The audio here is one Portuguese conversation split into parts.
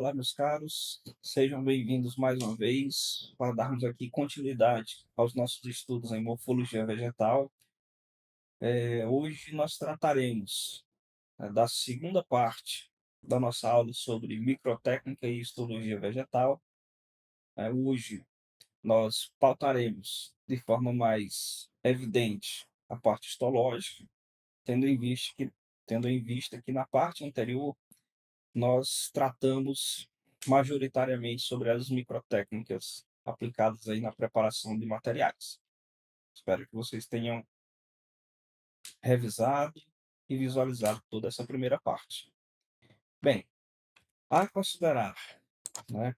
Olá, meus caros, sejam bem-vindos mais uma vez para darmos aqui continuidade aos nossos estudos em morfologia vegetal. Hoje nós trataremos, da segunda parte da nossa aula sobre microtécnica e histologia vegetal. Hoje nós pautaremos de forma mais evidente a parte histológica, tendo em vista que na parte anterior nós tratamos majoritariamente sobre as microtécnicas aplicadas aí na preparação de materiais. Espero que vocês tenham revisado e visualizado toda essa primeira parte. Bem, a considerar, né,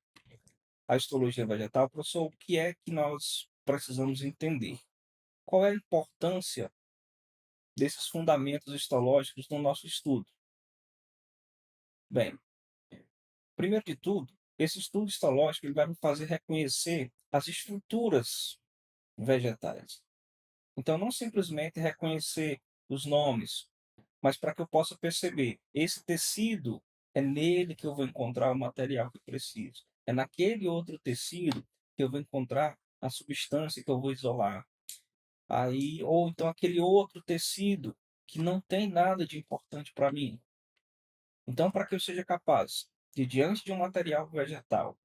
a histologia vegetal, professor, o que é que nós precisamos entender? Qual é a importância desses fundamentos histológicos no nosso estudo? Bem, primeiro de tudo, esse estudo histológico ele vai me fazer reconhecer as estruturas vegetais. Então, não simplesmente reconhecer os nomes, mas para que eu possa perceber, esse tecido é nele que eu vou encontrar o material que eu preciso. É naquele outro tecido que eu vou encontrar a substância que eu vou isolar. Aí, ou então aquele outro tecido que não tem nada de importante para mim. Então, para que eu seja capaz de, diante de um material vegetal,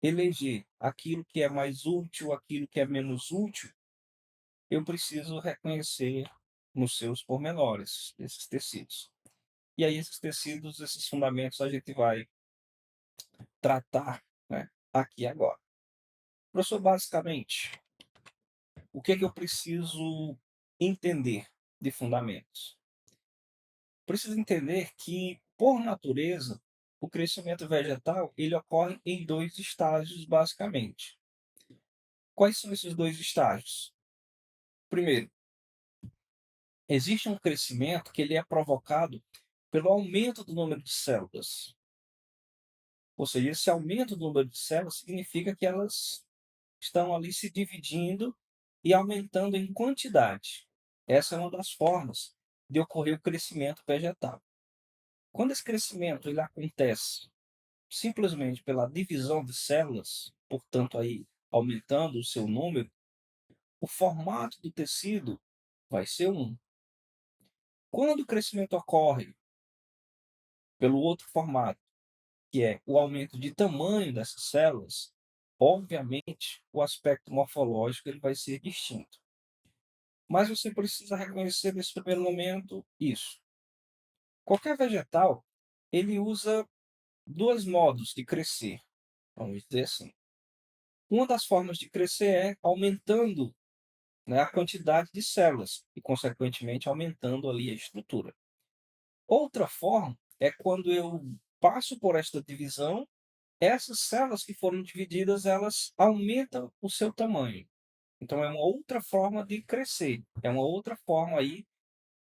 eleger aquilo que é mais útil, aquilo que é menos útil, eu preciso reconhecer nos seus pormenores esses tecidos. E aí esses tecidos, esses fundamentos a gente vai tratar, né, aqui agora. Professor, basicamente, o que é que eu preciso entender de fundamentos? Preciso entender que, por natureza, o crescimento vegetal ele ocorre em dois estágios, basicamente. Quais são esses dois estágios? Primeiro, existe um crescimento que ele é provocado pelo aumento do número de células. Ou seja, esse aumento do número de células significa que elas estão ali se dividindo e aumentando em quantidade. Essa é uma das formas de ocorrer o crescimento vegetal. Quando esse crescimento ele acontece simplesmente pela divisão de células, portanto aí aumentando o seu número, o formato do tecido vai ser um. Quando o crescimento ocorre pelo outro formato, que é o aumento de tamanho dessas células, obviamente o aspecto morfológico ele vai ser distinto. Mas você precisa reconhecer nesse primeiro momento isso. Qualquer vegetal, ele usa dois modos de crescer, vamos dizer assim. Uma das formas de crescer é aumentando, né, a quantidade de células e, consequentemente, aumentando ali a estrutura. Outra forma é quando eu passo por esta divisão, essas células que foram divididas, elas aumentam o seu tamanho. Então é uma outra forma de crescer, é uma outra forma aí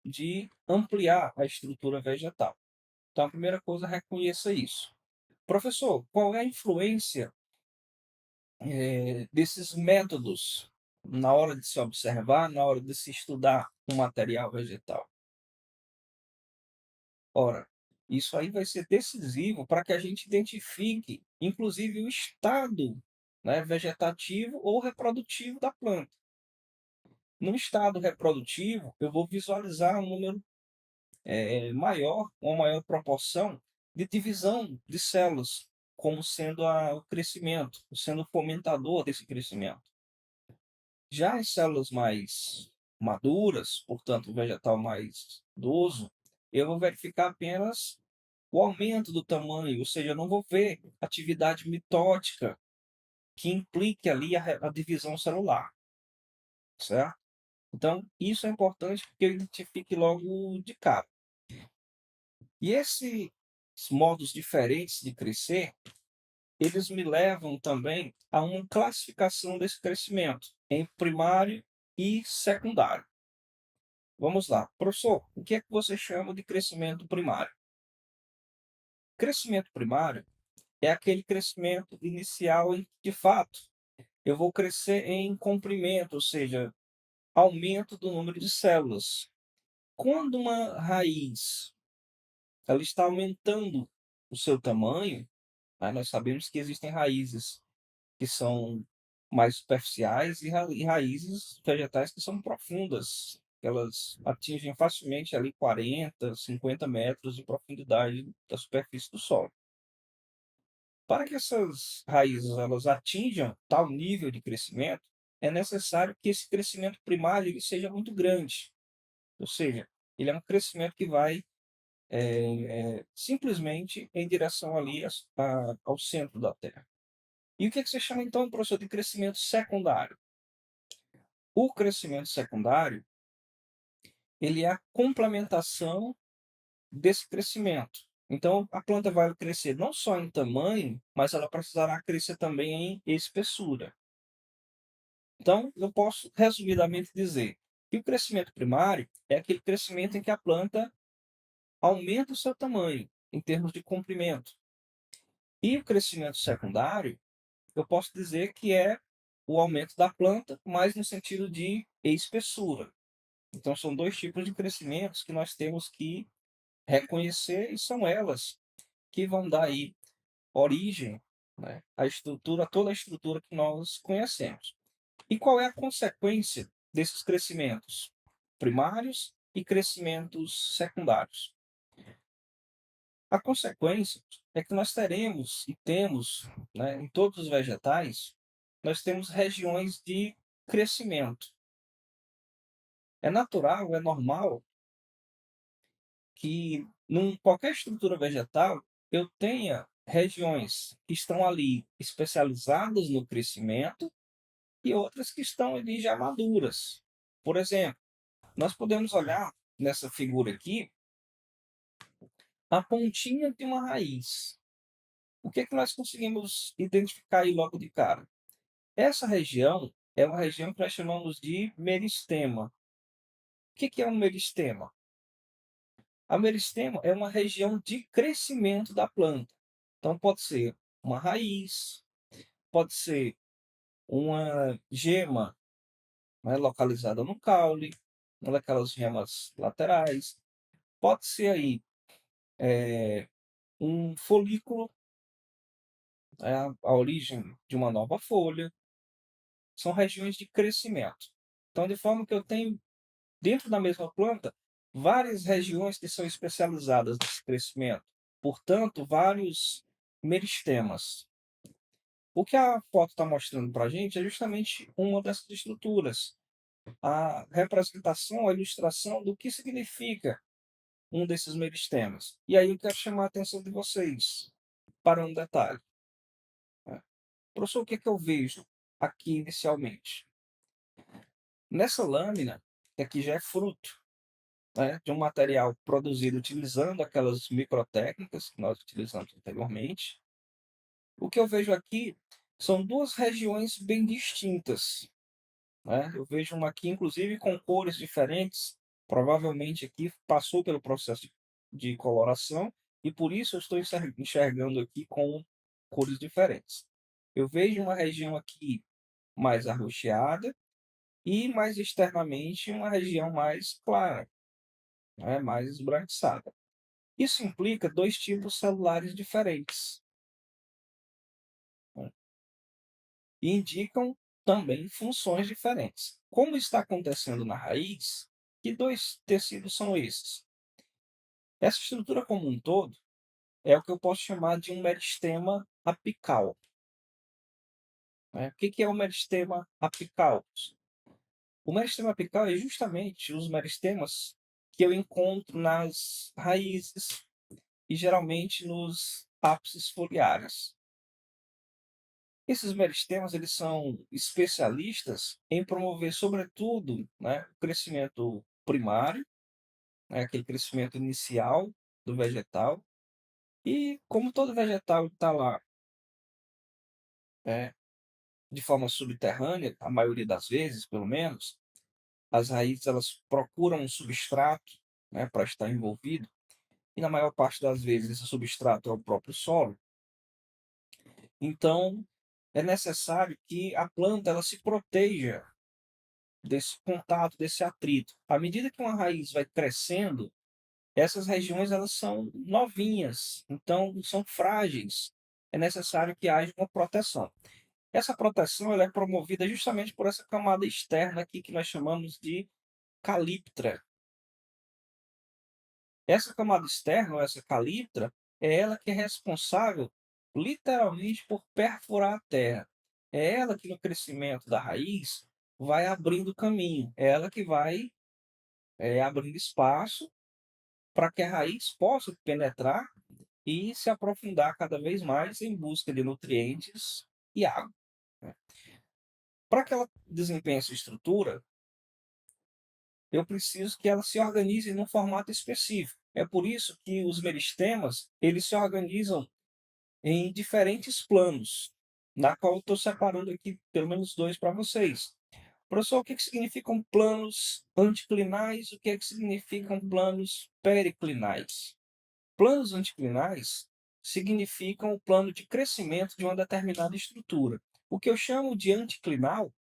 de ampliar a estrutura vegetal. Então a primeira coisa, reconheça isso. Professor, qual é a influência desses métodos na hora de se observar, na hora de se estudar um material vegetal? Ora, isso aí vai ser decisivo para que a gente identifique, inclusive, o estado, né, vegetativo ou reprodutivo da planta. No estado reprodutivo, eu vou visualizar um número maior, uma maior proporção de divisão de células, como sendo o crescimento, sendo o fomentador desse crescimento. Já as células mais maduras, portanto, o vegetal mais idoso, eu vou verificar apenas o aumento do tamanho, ou seja, eu não vou ver atividade mitótica que implique ali a divisão celular, certo? Então, isso é importante que eu identifique logo de cara. E esses modos diferentes de crescer, eles me levam também a uma classificação desse crescimento em primário e secundário. Vamos lá. Professor, o que é que você chama de crescimento primário? Crescimento primário é aquele crescimento inicial em que, de fato, eu vou crescer em comprimento, ou seja, aumento do número de células. Quando uma raiz ela está aumentando o seu tamanho, Né? Nós sabemos que existem raízes que são mais superficiais e raízes vegetais que são profundas. Elas atingem facilmente ali 40, 50 metros de profundidade da superfície do solo. Para que essas raízes elas atinjam tal nível de crescimento, é necessário que esse crescimento primário ele seja muito grande. Ou seja, ele é um crescimento que vai simplesmente em direção ali ao centro da Terra. E o que você chama então, professor, de crescimento secundário? O crescimento secundário, ele é a complementação desse crescimento. Então, a planta vai crescer não só em tamanho, mas ela precisará crescer também em espessura. Então, eu posso resumidamente dizer que o crescimento primário é aquele crescimento em que a planta aumenta o seu tamanho em termos de comprimento. E o crescimento secundário, eu posso dizer que é o aumento da planta, mas no sentido de espessura. Então, são dois tipos de crescimentos que nós temos que reconhecer e são elas que vão dar aí origem, né, à estrutura, toda a estrutura que nós conhecemos. E qual é a consequência desses crescimentos primários e crescimentos secundários? A consequência é que nós teremos e temos, né, em todos os vegetais, nós temos regiões de crescimento. É natural, é normal que qualquer estrutura vegetal eu tenha regiões que estão ali especializadas no crescimento e outras que estão ali já maduras. Por exemplo, nós podemos olhar nessa figura aqui a pontinha de uma raiz. O que é que nós conseguimos identificar aí logo de cara? Essa região é uma região que nós chamamos de meristema. O que é um meristema? A meristema é uma região de crescimento da planta. Então, pode ser uma raiz, pode ser uma gema, né, localizada no caule, uma daquelas gemas laterais. Pode ser aí um folículo, né, a origem de uma nova folha. São regiões de crescimento. Então, de forma que eu tenho, dentro da mesma planta, várias regiões que são especializadas nesse crescimento. Portanto, vários meristemas. O que a foto está mostrando para a gente é justamente uma dessas estruturas. A representação, a ilustração do que significa um desses meristemas. E aí eu quero chamar a atenção de vocês para um detalhe. Né? Professor, o que é que eu vejo aqui inicialmente? Nessa lâmina, que aqui já é fruto, né, de um material produzido utilizando aquelas microtécnicas que nós utilizamos anteriormente, o que eu vejo aqui são duas regiões bem distintas. Né? Eu vejo uma aqui, inclusive, com cores diferentes. Provavelmente aqui passou pelo processo de coloração e por isso eu estou enxergando aqui com cores diferentes. Eu vejo uma região aqui mais arroxeada e mais externamente uma região mais clara, né? Mais esbranquiçada. Isso implica dois tipos celulares diferentes, né? E indicam também funções diferentes. Como está acontecendo na raiz, que dois tecidos são esses? Essa estrutura como um todo é o que eu posso chamar de um meristema apical. Né? O que é o meristema apical? O meristema apical é justamente os meristemas que eu encontro nas raízes e geralmente nos ápices foliares. Esses meristemas eles são especialistas em promover, sobretudo, né, o crescimento primário, né, aquele crescimento inicial do vegetal. E como todo vegetal está lá, né, de forma subterrânea, a maioria das vezes, pelo menos, as raízes elas procuram um substrato, né, para estar envolvido. E na maior parte das vezes esse substrato é o próprio solo. Então, é necessário que a planta ela se proteja desse contato, desse atrito. À medida que uma raiz vai crescendo, essas regiões elas são novinhas, então são frágeis. é necessário que haja uma proteção. Essa proteção ela é promovida justamente por essa camada externa aqui que nós chamamos de calíptra. Essa camada externa, ou essa calíptra, é ela que é responsável, literalmente, por perfurar a terra. É ela que, no crescimento da raiz, vai abrindo caminho. É ela que vai abrindo espaço para que a raiz possa penetrar e se aprofundar cada vez mais em busca de nutrientes e água, né. Para que ela desempenhe essa estrutura, eu preciso que ela se organize num formato específico. É por isso que os meristemas, eles se organizam em diferentes planos, na qual eu estou separando aqui pelo menos dois para vocês. Professor, o que que significam planos anticlinais? O que é que significam planos periclinais? Planos anticlinais significam o plano de crescimento de uma determinada estrutura. O que eu chamo de anticlinal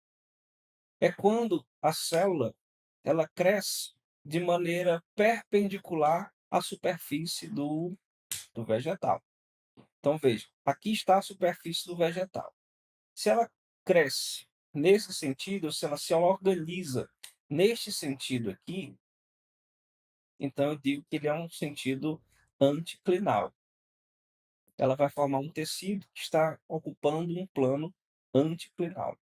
é quando a célula ela cresce de maneira perpendicular à superfície do vegetal. Então veja, aqui está a superfície do vegetal. Se ela cresce nesse sentido, se ela se organiza neste sentido aqui, então eu digo que ele é um sentido anticlinal. Ela vai formar um tecido que está ocupando um plano anticlinal.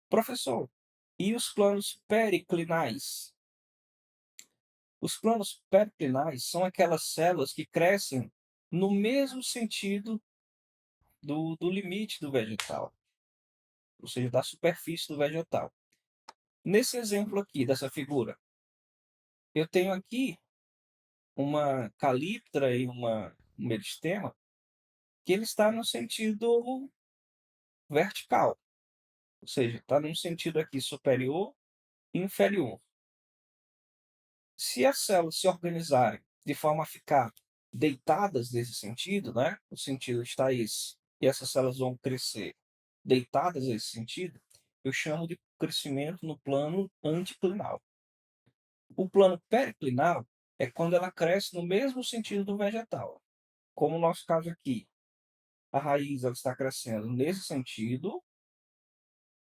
Professor, e os planos periclinais? Os planos periclinais são aquelas células que crescem no mesmo sentido do limite do vegetal, ou seja, da superfície do vegetal. Nesse exemplo aqui, dessa figura, eu tenho aqui uma calíptra e um meristema que ele está no sentido vertical, ou seja, está num sentido aqui superior e inferior. Se as células se organizarem de forma a ficar deitadas nesse sentido, né? O sentido está esse, e essas células vão crescer deitadas nesse sentido, eu chamo de crescimento no plano anticlinal. O plano periclinal é quando ela cresce no mesmo sentido do vegetal, como no nosso caso aqui. A raiz ela está crescendo nesse sentido,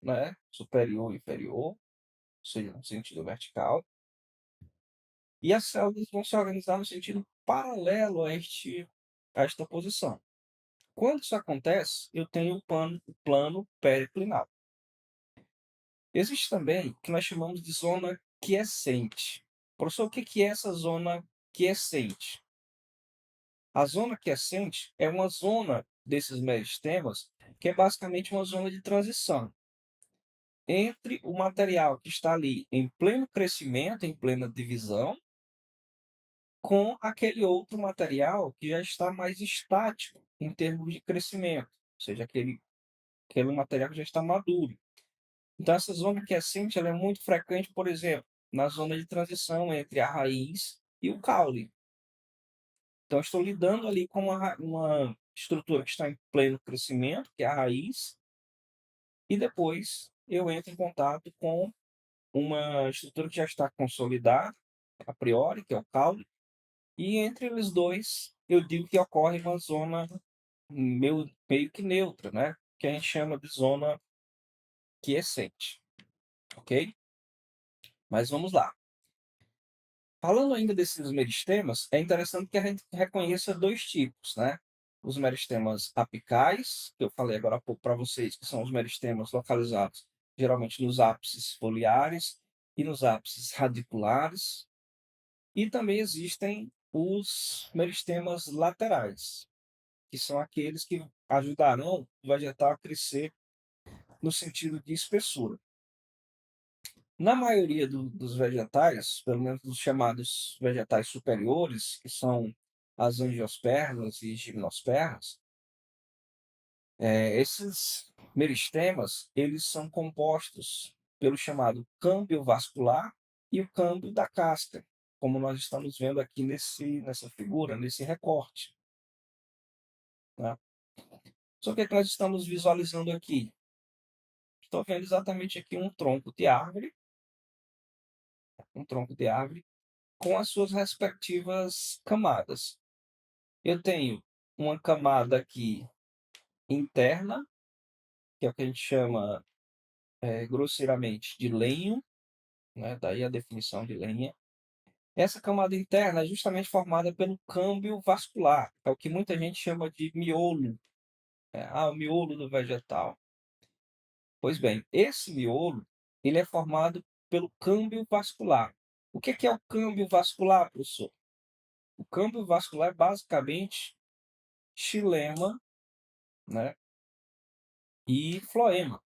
né? Superior e inferior, ou seja, no sentido vertical. E as células vão se organizar no sentido paralelo a esta posição. Quando isso acontece, eu tenho o plano periclinal. Existe também o que nós chamamos de zona quiescente. Professor, o que é essa zona quiescente? A zona quiescente é uma zona desses meristemas que é basicamente uma zona de transição entre o material que está ali em pleno crescimento, em plena divisão, com aquele outro material que já está mais estático em termos de crescimento, ou seja, aquele material que já está maduro. Então, essa zona quiescente ela é muito frequente, por exemplo, na zona de transição entre a raiz e o caule. Então, estou lidando ali com uma estrutura que está em pleno crescimento, que é a raiz, e depois eu entro em contato com uma estrutura que já está consolidada, a priori, que é o caule, e entre eles dois, eu digo que ocorre uma zona meio que neutra, né? Que a gente chama de zona quiescente, ok? Mas vamos lá. Falando ainda desses meristemas, é interessante que a gente reconheça dois tipos, né? Os meristemas apicais, que eu falei agora há pouco para vocês, que são os meristemas localizados geralmente nos ápices foliares e nos ápices radiculares. E também existem os meristemas laterais, que são aqueles que ajudarão o vegetal a crescer no sentido de espessura. Na maioria dos vegetais, pelo menos dos chamados vegetais superiores, que são as angiospermas e gimnospermas, esses meristemas, eles são compostos pelo chamado câmbio vascular e o câmbio da casca, como nós estamos vendo aqui nessa figura, nesse recorte, né? Só que nós estamos visualizando aqui? Estou vendo exatamente aqui um tronco de árvore com as suas respectivas camadas. Eu tenho uma camada aqui interna, que é o que a gente chama, grosseiramente, de lenho, né? Daí a definição de lenha. Essa camada interna é justamente formada pelo câmbio vascular, é o que muita gente chama de miolo, o miolo do vegetal. Pois bem, esse miolo, ele é formado pelo câmbio vascular. O que é o câmbio vascular, professor? O câmbio vascular é basicamente xilema, né, e floema,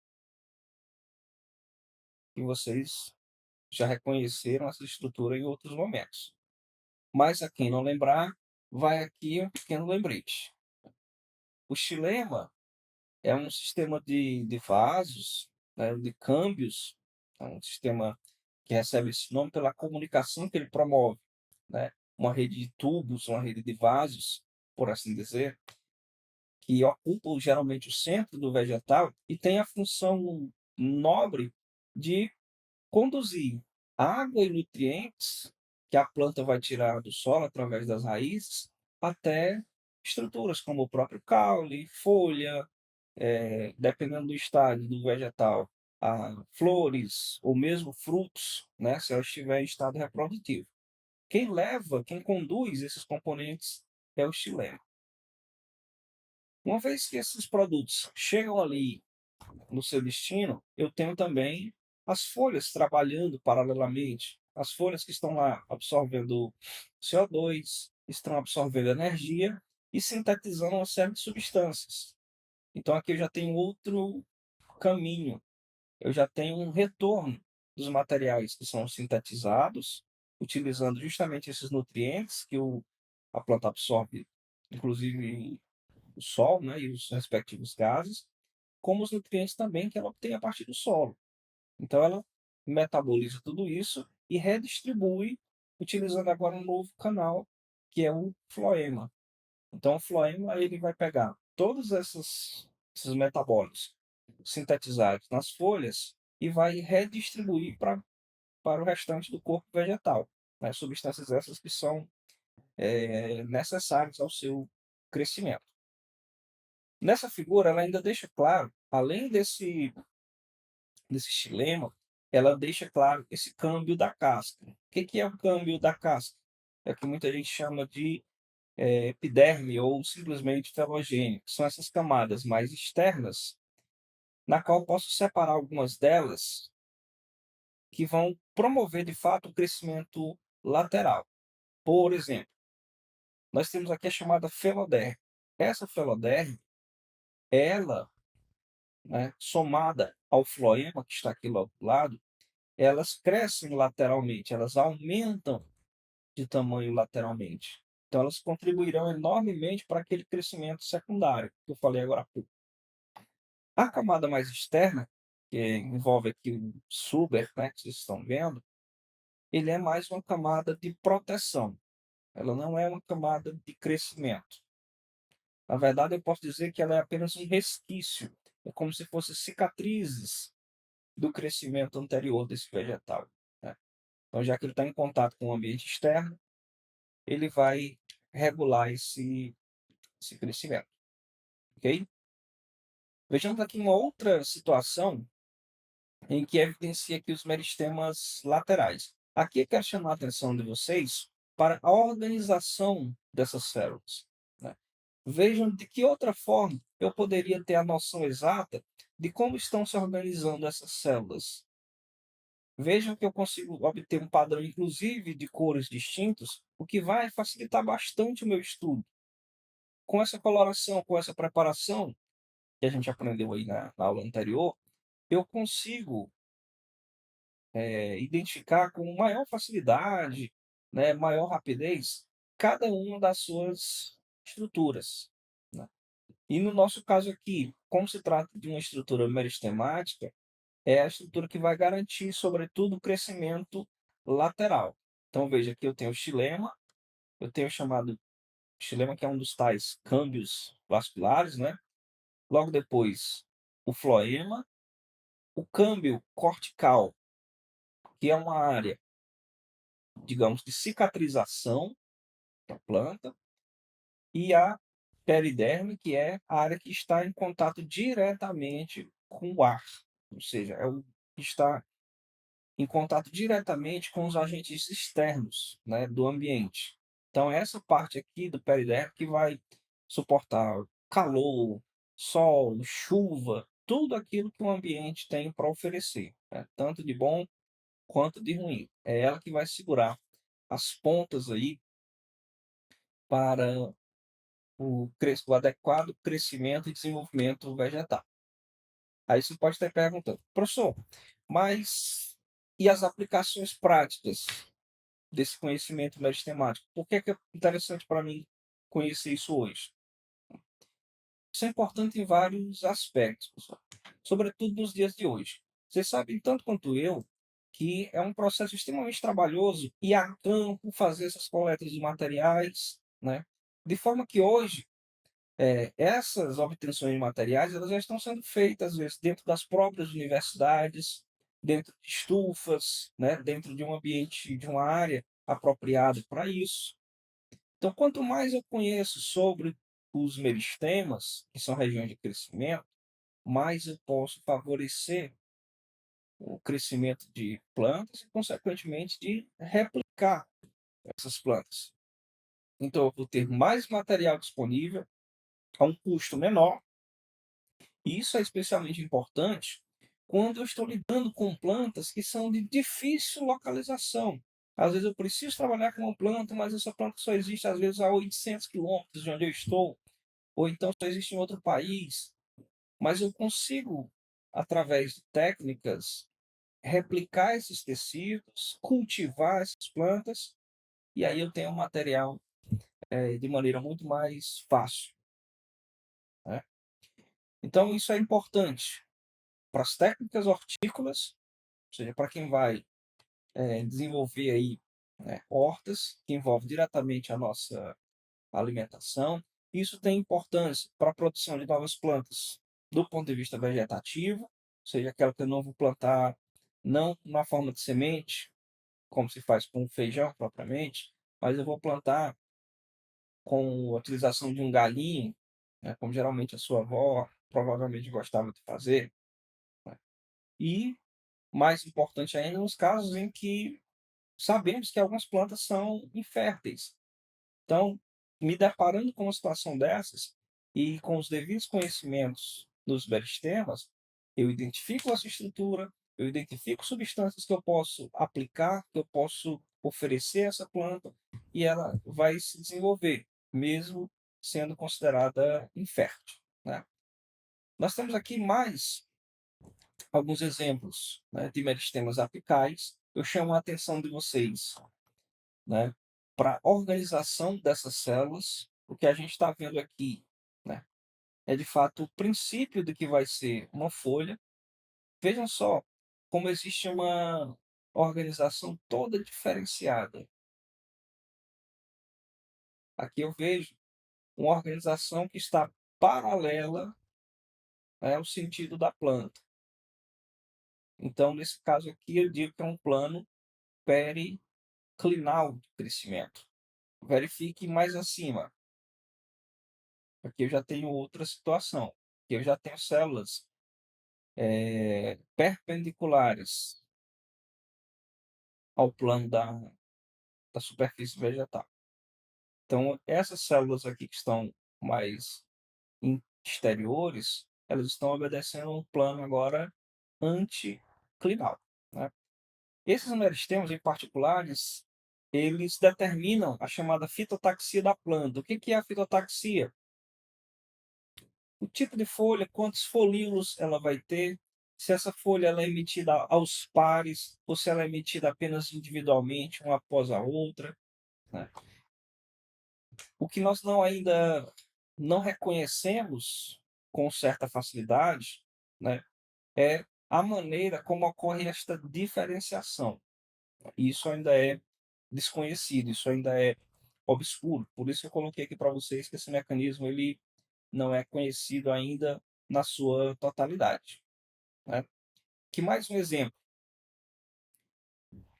que vocês já reconheceram essa estrutura em outros momentos. Mas a quem não lembrar, vai aqui um pequeno lembrete. O xilema é um sistema de vasos, né, de câmbios, é um sistema que recebe esse nome pela comunicação que ele promove, né? Uma rede de tubos, uma rede de vasos, por assim dizer, que ocupam geralmente o centro do vegetal e tem a função nobre de conduzir água e nutrientes que a planta vai tirar do solo através das raízes até estruturas como o próprio caule, folha, dependendo do estágio do vegetal, flores ou mesmo frutos, né, se ela estiver em estado reprodutivo. Quem conduz esses componentes é o xilema. Uma vez que esses produtos chegam ali no seu destino, eu tenho também as folhas trabalhando paralelamente. As folhas que estão lá absorvendo CO2, estão absorvendo energia e sintetizando uma série de substâncias. Então aqui eu já tenho outro caminho, eu já tenho um retorno dos materiais que são sintetizados, utilizando justamente esses nutrientes que a planta absorve, inclusive o sol, né, e os respectivos gases, como os nutrientes também que ela obtém a partir do solo. Então ela metaboliza tudo isso e redistribui, utilizando agora um novo canal, que é o floema. Então o floema ele vai pegar todos esses metabólitos sintetizados nas folhas e vai redistribuir para o restante do corpo vegetal, né? Substâncias essas que são necessárias ao seu crescimento. Nessa figura, ela ainda deixa claro, além desse xilema, ela deixa claro esse câmbio da casca. O que é o câmbio da casca? É o que muita gente chama de epiderme ou simplesmente telogênio, que são essas camadas mais externas, na qual eu posso separar algumas delas que vão promover de fato o crescimento lateral. Por exemplo, nós temos aqui a chamada feloderme. Essa feloderme, ela, né, somada ao floema que está aqui do lado, elas crescem lateralmente, elas aumentam de tamanho lateralmente. Então, elas contribuirão enormemente para aquele crescimento secundário que eu falei agora há pouco. A camada mais externa, que envolve aqui o suber, né, que vocês estão vendo, ele é mais uma camada de proteção. Ela não é uma camada de crescimento. Na verdade, eu posso dizer que ela é apenas um resquício. É como se fossem cicatrizes do crescimento anterior desse vegetal, né? Então, já que ele está em contato com o ambiente externo, ele vai regular esse crescimento, ok? Vejamos aqui uma outra situação em que evidencia aqui os meristemas laterais. Aqui eu quero chamar a atenção de vocês para a organização dessas células, né? Vejam de que outra forma eu poderia ter a noção exata de como estão se organizando essas células. Vejam que eu consigo obter um padrão, inclusive, de cores distintos, o que vai facilitar bastante o meu estudo. Com essa coloração, com essa preparação que a gente aprendeu aí na aula anterior, eu consigo identificar com maior facilidade, né, maior rapidez, cada uma das suas estruturas, né? E no nosso caso aqui, como se trata de uma estrutura meristemática, é a estrutura que vai garantir, sobretudo, o crescimento lateral. Então, veja aqui eu tenho o xilema, eu tenho o chamado xilema, que é um dos tais câmbios vasculares, né? Logo depois, o floema, o câmbio cortical, que é uma área, digamos, de cicatrização da planta, e a periderme, que é a área que está em contato diretamente com o ar, ou seja, é o que está em contato diretamente com os agentes externos, né, do ambiente. Então, é essa parte aqui do periderme que vai suportar calor, sol, chuva, tudo aquilo que o ambiente tem para oferecer, né, tanto de bom quanto de ruim. É ela que vai segurar as pontas aí para o adequado crescimento e desenvolvimento vegetal. Aí você pode estar perguntando, professor, mas e as aplicações práticas desse conhecimento meristemático? Por que é interessante para mim conhecer isso hoje? Isso é importante em vários aspectos, pessoal, sobretudo nos dias de hoje. Vocês sabem tanto quanto eu que é um processo extremamente trabalhoso ir a campo, fazer essas coletas de materiais, né? De forma que hoje essas obtenções de materiais elas já estão sendo feitas, às vezes, dentro das próprias universidades, dentro de estufas, né, dentro de um ambiente, de uma área apropriada para isso. Então, quanto mais eu conheço sobre os meristemas, que são regiões de crescimento, mais eu posso favorecer o crescimento de plantas e, consequentemente, de replicar essas plantas. Então, eu vou ter mais material disponível a um custo menor. E isso é especialmente importante quando eu estou lidando com plantas que são de difícil localização. Às vezes eu preciso trabalhar com uma planta, mas essa planta só existe às vezes a 800 quilômetros de onde eu estou, ou então só existe em outro país. Mas eu consigo, através de técnicas, replicar esses tecidos, cultivar essas plantas, e aí eu tenho um material de maneira muito mais fácil, né? Então isso é importante para as técnicas hortícolas, ou seja, para quem vai desenvolver aí, né, hortas, que envolve diretamente a nossa alimentação. Isso tem importância para a produção de novas plantas do ponto de vista vegetativo, ou seja, aquela que eu não vou plantar não na forma de semente, como se faz com o feijão propriamente, mas eu vou plantar com a utilização de um galinho, né, como geralmente a sua avó provavelmente gostava de fazer, né? E mais importante ainda, nos casos em que sabemos que algumas plantas são inférteis. Então, me deparando com uma situação dessas e com os devidos conhecimentos dos meristemas, eu identifico essa estrutura, eu identifico substâncias que eu posso aplicar, que eu posso oferecer a essa planta e ela vai se desenvolver, mesmo sendo considerada infértil, né? Nós temos aqui mais alguns exemplos, né, de meristemas apicais. Eu chamo a atenção de vocês, né, para a organização dessas células. O que a gente está vendo aqui, né, é de fato o princípio do que vai ser uma folha. Vejam só como existe uma organização toda diferenciada. Aqui eu vejo uma organização que está paralela, né, ao sentido da planta. Então, nesse caso aqui, eu digo que é um plano periclinal de crescimento. Verifique mais acima. Aqui eu já tenho outra situação. Aqui eu já tenho células perpendiculares ao plano da superfície vegetal. Então, essas células aqui que estão mais exteriores, elas estão obedecendo um plano agora anticlinal, né? Esses meristemas em particulares, eles determinam a chamada fitotaxia da planta. O que é a fitotaxia? O tipo de folha, quantos folíolos ela vai ter, se essa folha ela é emitida aos pares ou se ela é emitida apenas individualmente, uma após a outra, né? O que nós não ainda não reconhecemos com certa facilidade, né, é a maneira como ocorre esta diferenciação. Isso ainda é desconhecido, isso ainda é obscuro. Por isso eu coloquei aqui para vocês que esse mecanismo ele não é conhecido ainda na sua totalidade, né? Que mais um exemplo,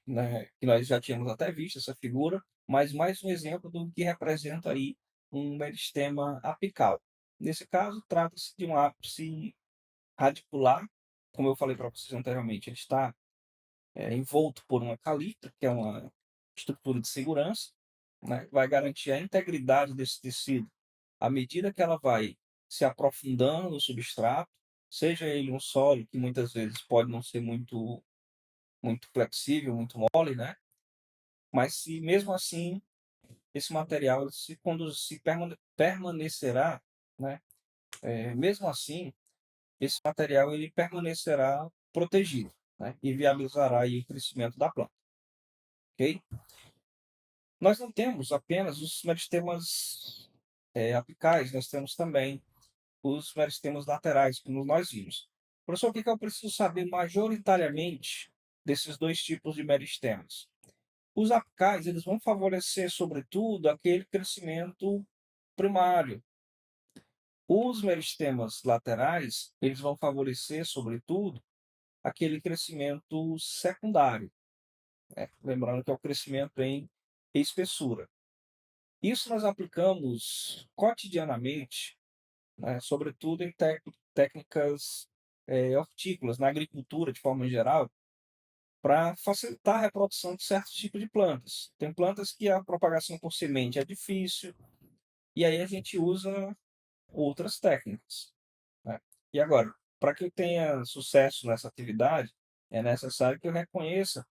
né, que nós já tínhamos até visto essa figura, mas mais um exemplo do que representa aí um meristema apical. Nesse caso, trata-se de um ápice radicular, como eu falei para vocês anteriormente, ele está envolto por uma caliptra, que é uma estrutura de segurança, né, vai garantir a integridade desse tecido à medida que ela vai se aprofundando no substrato, seja ele um solo que muitas vezes pode não ser muito flexível, muito mole, né? Mas se mesmo assim esse material permanecerá, né? Mesmo assim esse material ele permanecerá protegido, né? E viabilizará aí o crescimento da planta, ok? Nós não temos apenas os meristemas apicais, nós temos também os meristemas laterais, como nós vimos. Professor, o que eu preciso saber majoritariamente desses dois tipos de meristemas? Os apicais, eles vão favorecer, sobretudo, aquele crescimento primário. Os meristemas laterais, eles vão favorecer, sobretudo, aquele crescimento secundário, né? Lembrando que é o crescimento em espessura. Isso nós aplicamos cotidianamente, né, sobretudo em técnicas hortícolas, na agricultura de forma geral, para facilitar a reprodução de certos tipos de plantas. Tem plantas que a propagação por semente é difícil, e aí a gente usa outras técnicas, né? E agora, para que eu tenha sucesso nessa atividade, é necessário que eu reconheça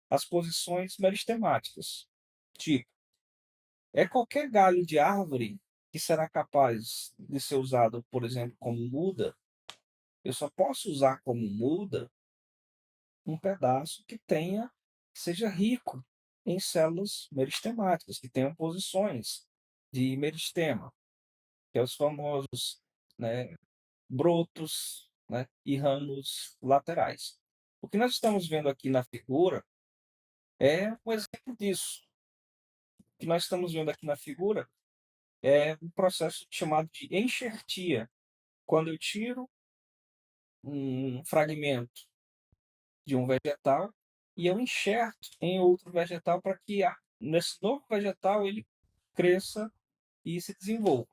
as posições meristemáticas. Tipo, é qualquer galho de árvore que será capaz de ser usado, por exemplo, como muda. Eu só posso usar como muda um pedaço que seja rico em células meristemáticas, que tenham posições de meristema, que é os famosos, né, brotos, né, e ramos laterais. O que nós estamos vendo aqui na figura é um exemplo disso. O que nós estamos vendo aqui na figura é um processo chamado de enxertia. Quando eu tiro um fragmento de um vegetal e eu enxerto em outro vegetal para que nesse novo vegetal ele cresça e se desenvolva.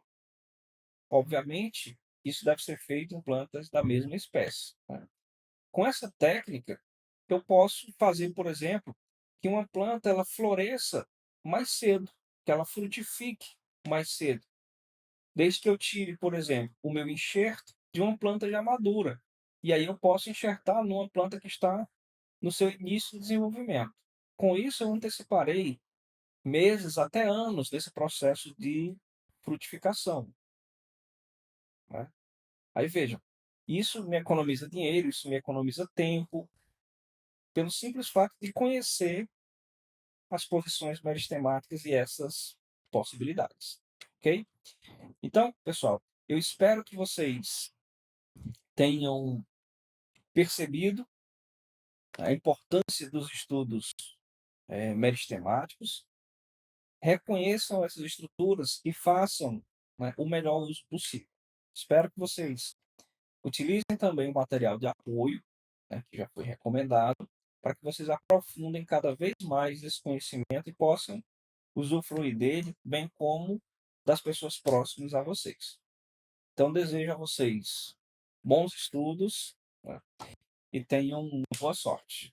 Obviamente, isso deve ser feito em plantas da mesma espécie, né? Com essa técnica, eu posso fazer, por exemplo, que uma planta ela floresça mais cedo, que ela frutifique mais cedo, desde que eu tire, por exemplo, o meu enxerto de uma planta já madura. E aí eu posso enxertar numa planta que está no seu início de desenvolvimento. Com isso, eu anteciparei meses até anos desse processo de frutificação, né? Aí vejam, isso me economiza dinheiro, isso me economiza tempo, pelo simples fato de conhecer as posições meristemáticas e essas possibilidades, ok? Então, pessoal, eu espero que vocês tenham percebido a importância dos estudos meristemáticos, reconheçam essas estruturas e façam, né, o melhor uso possível. Espero que vocês utilizem também o material de apoio, né, que já foi recomendado, para que vocês aprofundem cada vez mais esse conhecimento e possam usufruir dele, bem como das pessoas próximas a vocês. Então, desejo a vocês bons estudos, né, e tenham boa sorte.